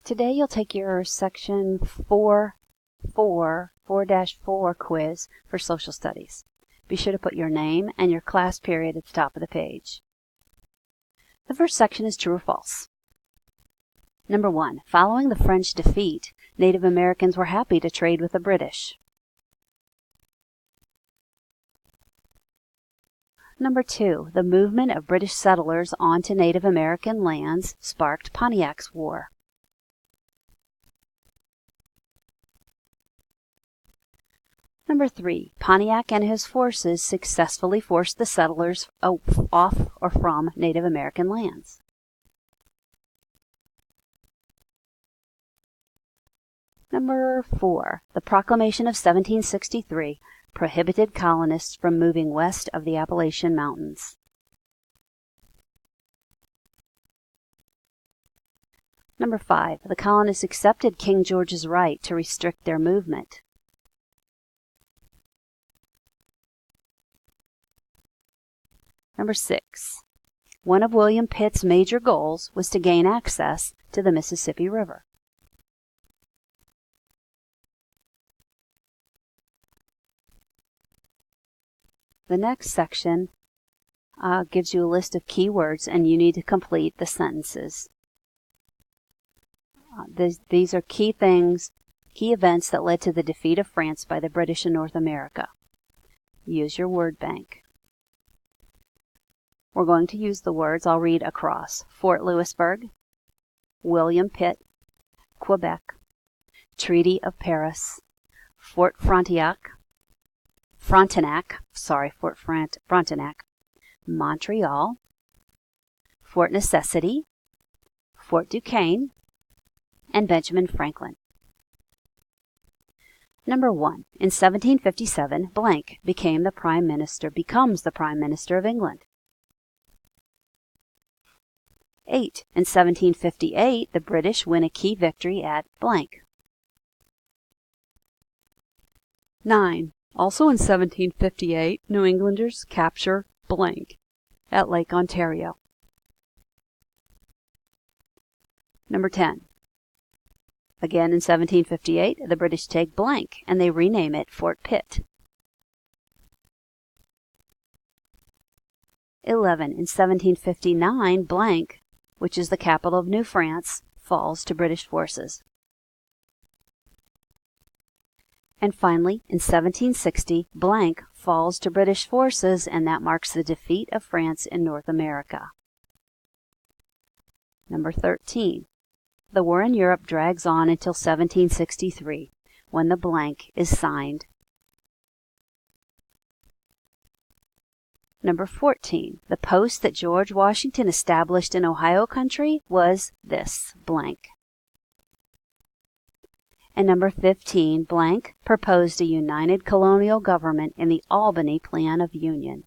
Today you'll take your section 4-4 quiz for social studies. Be sure to put your name and your class period at the top of the page. The first section is true or false. Number 1. Following the French defeat, Native Americans were happy to trade with the British. Number 2. The movement of British settlers onto Native American lands sparked Pontiac's War. Number 3. Pontiac and his forces successfully forced the settlers off or from Native American lands. Number 4. The Proclamation of 1763 prohibited colonists from moving west of the Appalachian Mountains. Number 5. The colonists accepted King George's right to restrict their movement. Number 6. One of William Pitt's major goals was to gain access to the Mississippi River. The next section gives you a list of key words, and you need to complete the sentences. These are key events that led to the defeat of France by the British in North America. Use your word bank. We're going to use the words. I'll read across. Fort Louisbourg, William Pitt, Quebec, Treaty of Paris, Fort Frontenac, Montreal, Fort Necessity, Fort Duquesne, and Benjamin Franklin. Number 1. In 1757, blank becomes the Prime Minister of England. 8. In 1758, the British win a key victory at blank. 9. Also in 1758, New Englanders capture blank at Lake Ontario. Number 10. Again in 1758, the British take blank and they rename it Fort Pitt. 11. In 1759, blank, which is the capital of New France, falls to British forces. And finally, in 1760, blank falls to British forces, and that marks the defeat of France in North America. Number 13. The war in Europe drags on until 1763, when the blank is signed. Number 14. The post that George Washington established in Ohio country was this, blank. And number 15, blank proposed a united colonial government in the Albany Plan of Union.